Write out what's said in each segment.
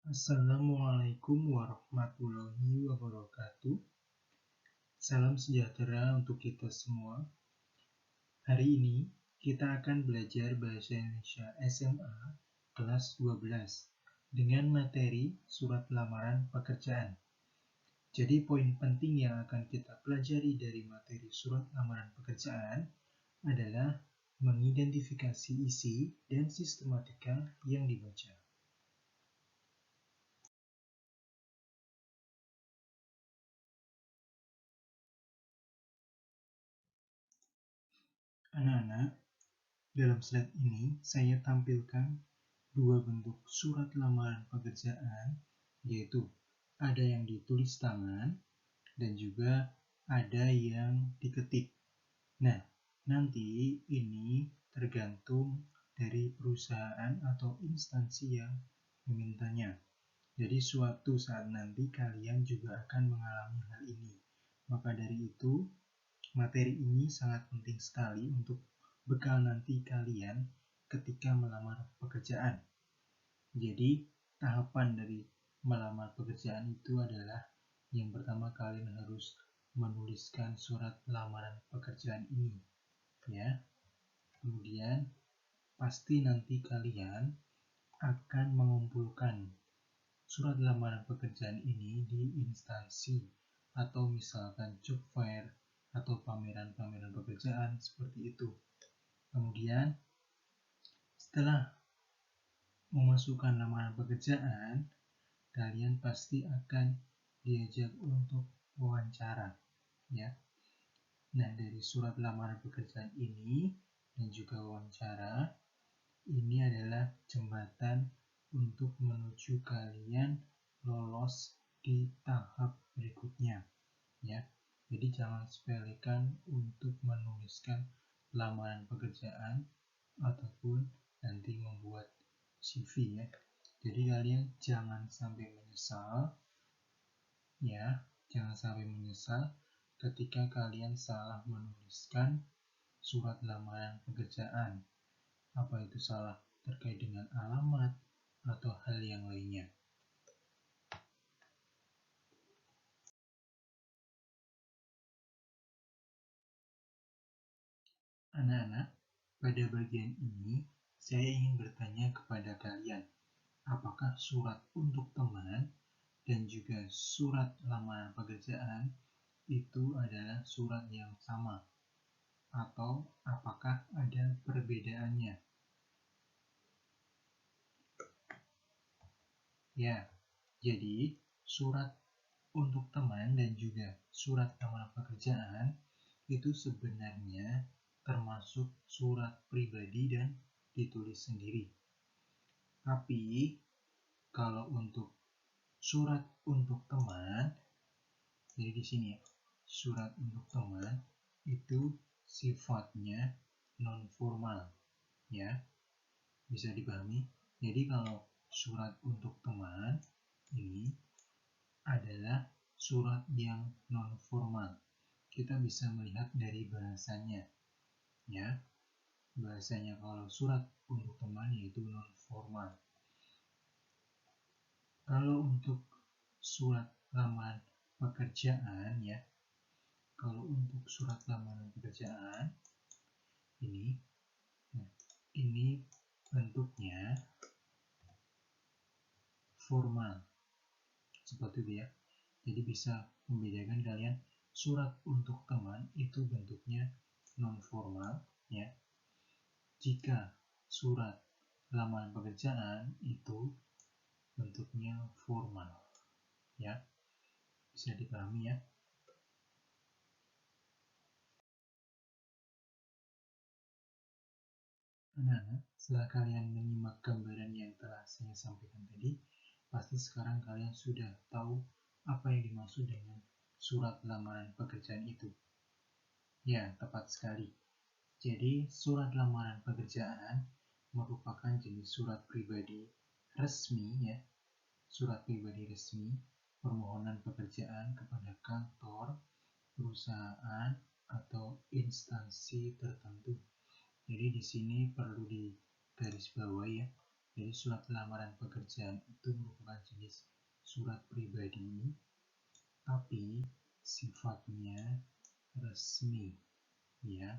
Assalamualaikum warahmatullahi wabarakatuh. Salam sejahtera untuk kita semua. Hari ini kita akan belajar Bahasa Indonesia SMA kelas 12 dengan materi surat lamaran pekerjaan. Jadi poin penting yang akan kita pelajari dari materi surat lamaran pekerjaan adalah mengidentifikasi isi dan sistematika yang dibaca. Anak-anak, dalam slide ini saya tampilkan dua bentuk surat lamaran pekerjaan, yaitu ada yang ditulis tangan dan juga ada yang diketik. Nah, nanti ini tergantung dari perusahaan atau instansi yang memintanya. Jadi suatu saat nanti kalian juga akan mengalami hal ini. Maka dari itu, materi ini sangat penting sekali untuk bekal nanti kalian ketika melamar pekerjaan. Jadi, tahapan dari melamar pekerjaan itu adalah yang pertama kalian harus menuliskan surat lamaran pekerjaan ini, ya. Kemudian, pasti nanti kalian akan mengumpulkan surat lamaran pekerjaan ini di instansi atau misalkan job fair atau pameran-pameran pekerjaan seperti itu. Kemudian, setelah memasukkan lamaran pekerjaan, kalian pasti akan diajak untuk wawancara, ya. Nah, dari surat lamaran pekerjaan ini dan juga wawancara, ini adalah jembatan untuk menuju kalian lolos di tahap berikutnya, ya. Jadi jangan sepelekan untuk menuliskan lamaran pekerjaan ataupun nanti membuat CV, ya. Jadi kalian jangan sampai menyesal, ya. Jangan sampai menyesal ketika kalian salah menuliskan surat lamaran pekerjaan. Apa itu salah terkait dengan alamat atau hal yang lainnya. Anak-anak, pada bagian ini saya ingin bertanya kepada kalian, apakah surat untuk teman dan juga surat lamaran pekerjaan itu adalah surat yang sama? Atau apakah ada perbedaannya? Ya, jadi surat untuk teman dan juga surat lamaran pekerjaan itu sebenarnya termasuk surat pribadi dan ditulis sendiri. Tapi kalau untuk surat untuk teman, jadi di sini ya, surat untuk teman itu sifatnya non formal, ya. Bisa dipahami? Jadi kalau surat untuk teman ini adalah surat yang non formal. Kita bisa melihat dari bahasanya, ya. Bahasanya kalau surat untuk teman yaitu non formal. Kalau untuk surat lamaran pekerjaan, ya. Kalau untuk surat lamaran pekerjaan ini bentuknya formal. Seperti itu, ya. Jadi bisa membedakan kalian surat untuk teman itu bentuknya non formal, ya. Jika surat lamaran pekerjaan itu bentuknya formal, ya. Bisa dipahami, ya. Nah, setelah kalian menyimak gambaran yang telah saya sampaikan tadi, pasti sekarang kalian sudah tahu apa yang dimaksud dengan surat lamaran pekerjaan itu. Ya, tepat sekali. Jadi, surat lamaran pekerjaan merupakan jenis surat pribadi resmi, ya. Surat pribadi resmi permohonan pekerjaan kepada kantor, perusahaan, atau instansi tertentu. Jadi di sini perlu digarisbawahi, ya, Jadi surat lamaran pekerjaan itu merupakan jenis surat pribadi, tapi sifatnya resmi, ya.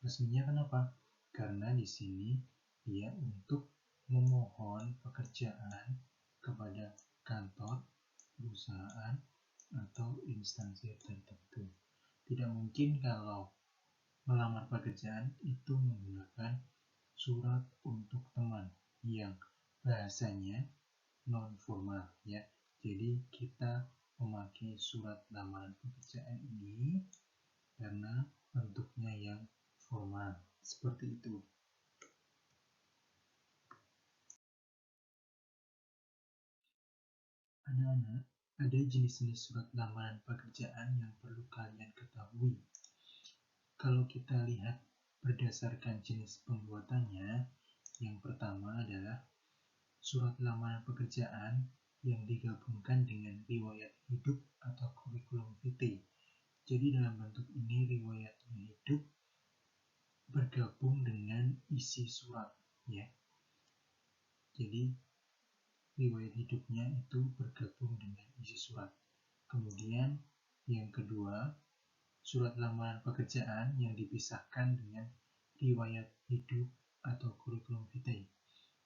Resminya kenapa? Karena di sini dia untuk memohon pekerjaan kepada kantor, perusahaan, atau instansi tertentu. Tidak mungkin kalau melamar pekerjaan itu menggunakan surat untuk teman yang bahasanya non formal, ya. Jadi kita memakai surat lamaran pekerjaan ini karena bentuknya yang formal, seperti itu. Anak-anak, ada jenis-jenis surat lamaran pekerjaan yang perlu kalian ketahui. Kalau kita lihat berdasarkan jenis pembuatannya, yang pertama adalah surat lamaran pekerjaan yang digabungkan dengan riwayat hidup atau kurikulum vitae. Jadi dalam bentuk ini riwayatnya hidup bergabung dengan isi surat, ya. Jadi riwayat hidupnya itu bergabung dengan isi surat. Kemudian yang kedua, surat lamaran pekerjaan yang dipisahkan dengan riwayat hidup atau kurikulum vitae.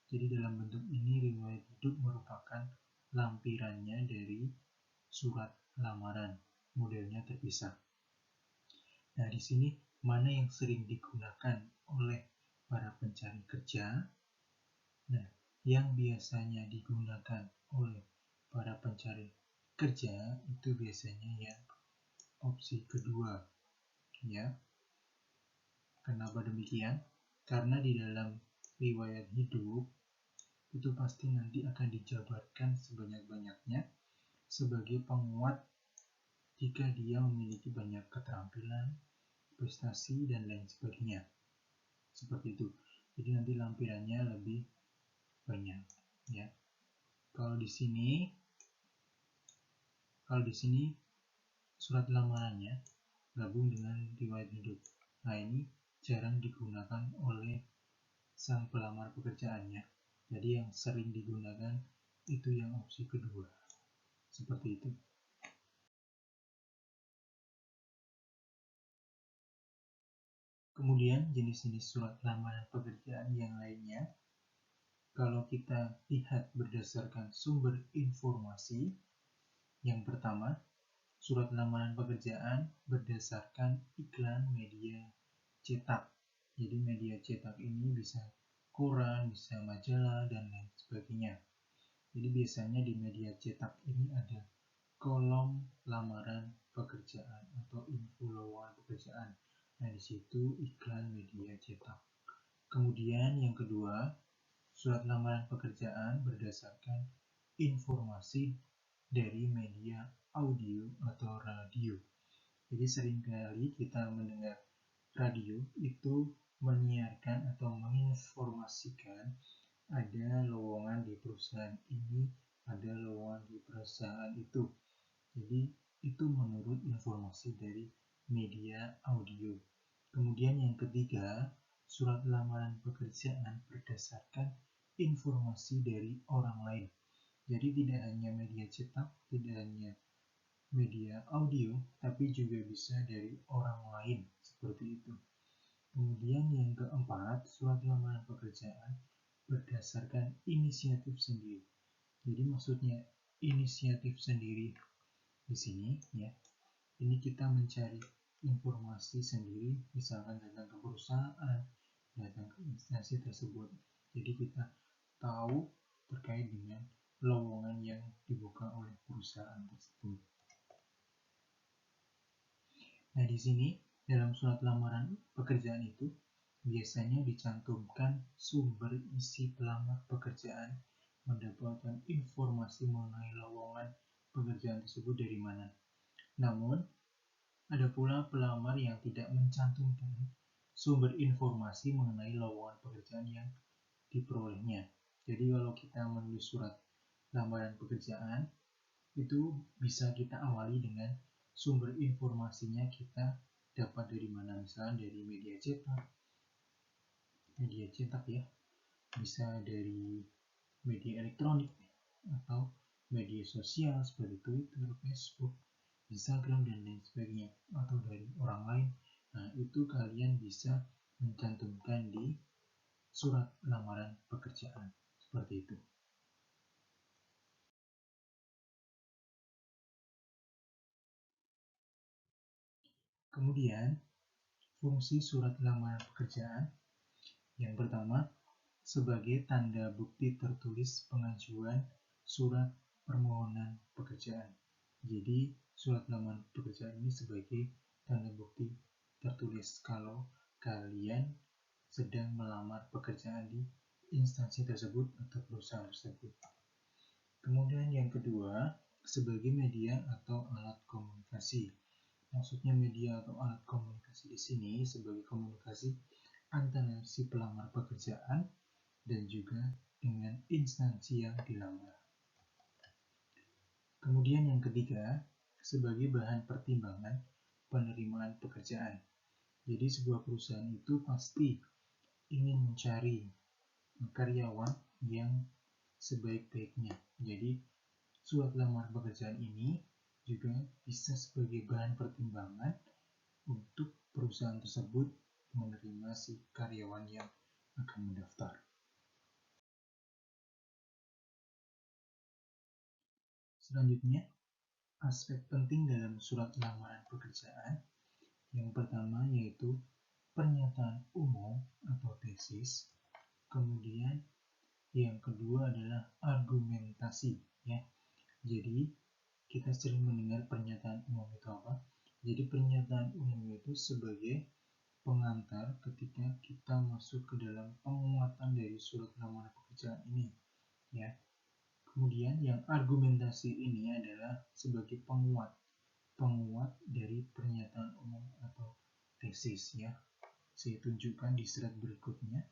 Jadi dalam bentuk ini riwayat hidup merupakan lampirannya dari surat lamaran, modelnya terpisah. Nah, di sini mana yang sering digunakan oleh para pencari kerja? Nah, yang biasanya digunakan oleh para pencari kerja itu biasanya yang opsi kedua, ya. Kenapa demikian? Karena di dalam riwayat hidup itu pasti nanti akan dijabarkan sebanyak-banyaknya sebagai penguat jika dia memiliki banyak keterampilan, prestasi, dan lain sebagainya. Seperti itu. Jadi nanti lampirannya lebih banyak, ya. Kalau di sini surat lamarannya gabung dengan riwayat hidup. Nah, ini jarang digunakan oleh sang pelamar pekerjaannya. Jadi yang sering digunakan itu yang opsi kedua. Seperti itu. Kemudian jenis-jenis surat lamaran pekerjaan yang lainnya, kalau kita lihat berdasarkan sumber informasi, yang pertama, surat lamaran pekerjaan berdasarkan iklan media cetak. Jadi media cetak ini bisa koran, bisa majalah, dan lain sebagainya. Jadi biasanya di media cetak ini ada kolom lamaran pekerjaan atau info lowongan pekerjaan. Nah, di situ iklan media cetak. Kemudian yang kedua, surat lamaran pekerjaan berdasarkan informasi dari media audio atau radio. Jadi seringkali kita mendengar radio itu menyiarkan atau menginformasikan ada lowongan di perusahaan ini, ada lowongan di perusahaan itu. Jadi itu menurut informasi dari media audio. Kemudian yang ketiga, surat lamaran pekerjaan berdasarkan informasi dari orang lain. Jadi tidak hanya media cetak, tidak hanya media audio, tapi juga bisa dari orang lain, seperti itu. Kemudian yang keempat, surat lamaran pekerjaan berdasarkan inisiatif sendiri. Jadi maksudnya inisiatif sendiri di sini, ya. Ini kita mencari informasi sendiri, misalkan datang ke perusahaan, datang ke instansi tersebut. Jadi kita tahu terkait dengan lowongan yang dibuka oleh perusahaan tersebut. Nah, di sini dalam surat lamaran pekerjaan itu biasanya dicantumkan sumber isi pelamar pekerjaan mendapatkan informasi mengenai lowongan pekerjaan tersebut dari mana. Namun, ada pula pelamar yang tidak mencantumkan sumber informasi mengenai lowongan pekerjaan yang diperolehnya. Jadi kalau kita menulis surat lamaran pekerjaan, itu bisa kita awali dengan sumber informasinya kita dapat dari mana, misalnya dari media cetak ya, bisa dari media elektronik atau media sosial seperti Twitter, Facebook, Instagram, dan lain sebagainya, atau dari orang lain. Nah, itu kalian bisa mencantumkan di surat lamaran pekerjaan seperti itu. Kemudian, fungsi surat lamaran pekerjaan yang pertama, sebagai tanda bukti tertulis pengajuan surat permohonan pekerjaan. Jadi, surat lamaran pekerjaan ini sebagai tanda bukti tertulis kalau kalian sedang melamar pekerjaan di instansi tersebut atau perusahaan tersebut. Kemudian yang kedua, sebagai media atau alat komunikasi. Maksudnya media atau alat komunikasi di sini sebagai komunikasi antara si pelamar pekerjaan dan juga dengan instansi yang dilamar. Kemudian yang ketiga, sebagai bahan pertimbangan penerimaan pekerjaan. Jadi sebuah perusahaan itu pasti ingin mencari karyawan yang sebaik-baiknya. Jadi surat lamar pekerjaan ini juga bisa sebagai bahan pertimbangan untuk perusahaan tersebut menerima si karyawan yang akan mendaftar. Selanjutnya, aspek penting dalam surat lamaran pekerjaan yang pertama yaitu pernyataan umum atau tesis, kemudian yang kedua adalah argumentasi ya. Jadi kita sering mendengar pernyataan umum itu apa? Jadi pernyataan umum itu sebagai pengantar ketika kita masuk ke dalam penguatan dari surat lamaran pekerjaan ini ya. Kemudian yang argumentasi ini adalah sebagai penguat dari pernyataan umum atau tesis ya. Saya tunjukkan di slide berikutnya.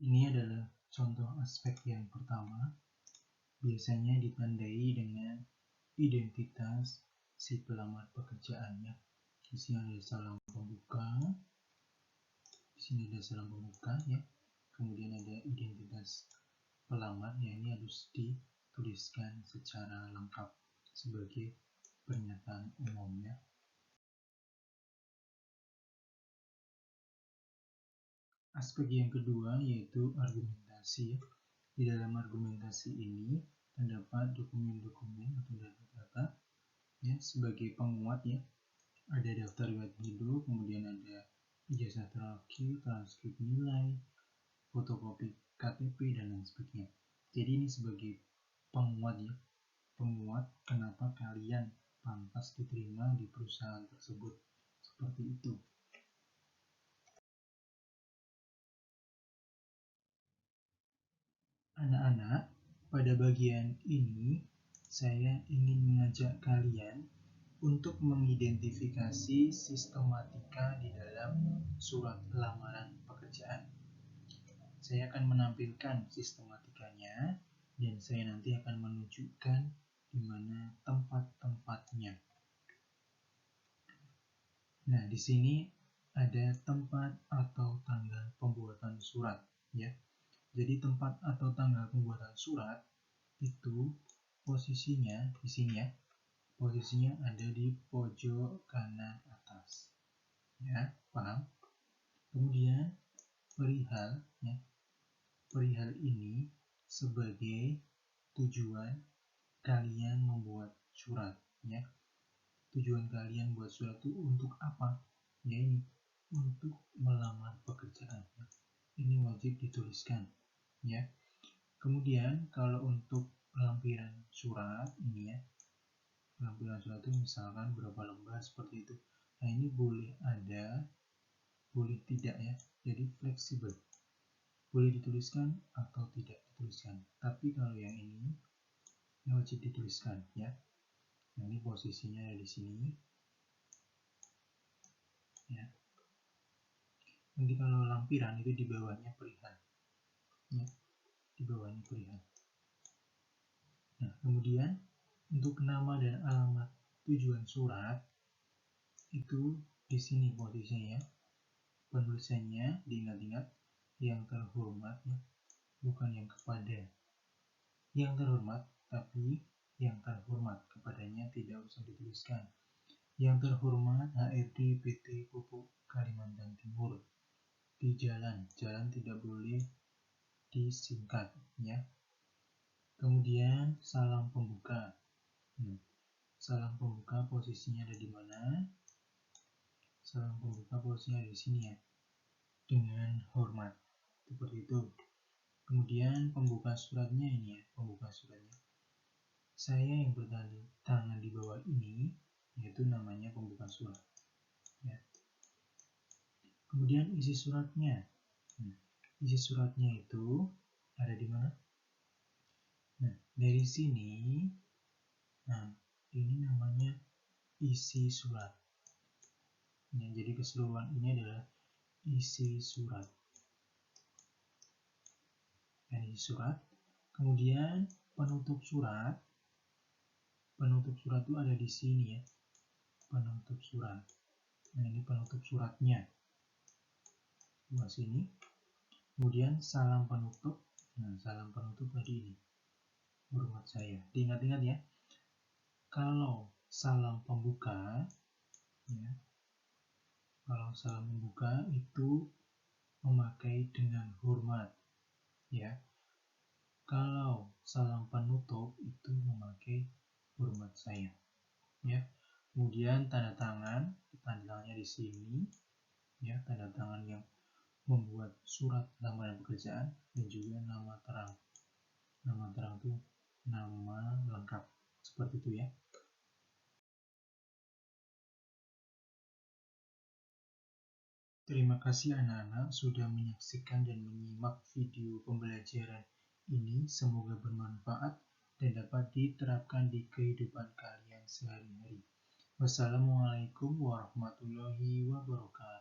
Ini adalah contoh aspek yang pertama, biasanya ditandai dengan identitas si pelamar pekerjaannya. Di sini ada salam pembuka, di sini ada salam pembuka ya. Kemudian ada identitas pelamar, ya ini harus dituliskan secara lengkap sebagai pernyataan umumnya. Aspek yang kedua yaitu argumentasi. Di dalam argumentasi ini terdapat dokumen-dokumen atau data-data ya sebagai penguat ya. Ada daftar riwayat hidup, kemudian ada ijazah terakhir, transkrip nilai, fotokopi KTP dan lain sebagainya. Jadi ini sebagai penguat ya. Penguat kenapa kalian pantas diterima di perusahaan tersebut. Seperti itu. Anak-anak, pada bagian ini saya ingin mengajak kalian untuk mengidentifikasi sistematika di dalam surat lamaran pekerjaan. Saya akan menampilkan sistematikanya dan saya nanti akan menunjukkan di mana tempat-tempatnya. Nah, di sini ada tempat atau tanggal pembuatan surat ya. Jadi tempat atau tanggal pembuatan surat itu posisinya di sini ya. Posisinya ada di pojok kanan atas. Ya, paham? Kemudian perihal ya. Perihal ini sebagai tujuan kalian membuat surat ya. Tujuan kalian buat surat itu untuk apa? Ya ini untuk melamar pekerjaan. Ini wajib dituliskan ya. Kemudian kalau untuk lampiran surat ini ya, lampiran surat itu misalkan berapa lembar seperti itu. Nah ini boleh ada, boleh tidak ya. Jadi fleksibel, boleh dituliskan atau tidak dituliskan. Tapi kalau yang ini wajib dituliskan ya. Nah ini posisinya ada di sini ya. Nanti kalau lampiran itu di bawahnya perihal ya, di bawahnya perihal. Nah kemudian untuk nama dan alamat tujuan surat itu Di sini posisinya ya. Penulisannya diingat-ingat yang terhormat ya, bukan yang kepada. Yang terhormat, tapi yang terhormat kepadanya tidak usah dituliskan. Yang terhormat HRD PT Pupuk Kalimantan Timur. Di jalan tidak boleh disingkat ya. Kemudian salam pembuka. Salam pembuka posisinya ada di mana? Salam pembuka posisinya ada di sini ya. Dengan hormat. Seperti itu. Kemudian pembuka suratnya ini ya, pembuka suratnya. Saya yang bertanda tangan di bawah ini, yaitu namanya pembuka surat. Ya. Kemudian isi suratnya. Isi suratnya itu ada di mana? Nah, dari sini, ini namanya isi surat. Ya, jadi keseluruhan ini adalah isi surat. Dan isi surat. Kemudian penutup surat. Penutup surat itu ada di sini ya. Penutup surat. Nah, ini penutup suratnya. Di sini. Kemudian salam penutup. Nah, salam penutup tadi ini. Hormat saya. Diingat-ingat ya. Kalau salam pembuka, ya, kalau salam pembuka itu memakai dengan hormat, ya. Kalau salam penutup itu memakai hormat saya, ya. Kemudian tanda tangannya di sini, ya, tanda tangan yang membuat surat lamaran pekerjaan dan juga nama terang. Nama terang itu nama lengkap, seperti itu ya. Terima kasih anak-anak sudah menyaksikan dan menyimak video pembelajaran ini. Semoga bermanfaat dan dapat diterapkan di kehidupan kalian sehari-hari. Wassalamualaikum warahmatullahi wabarakatuh.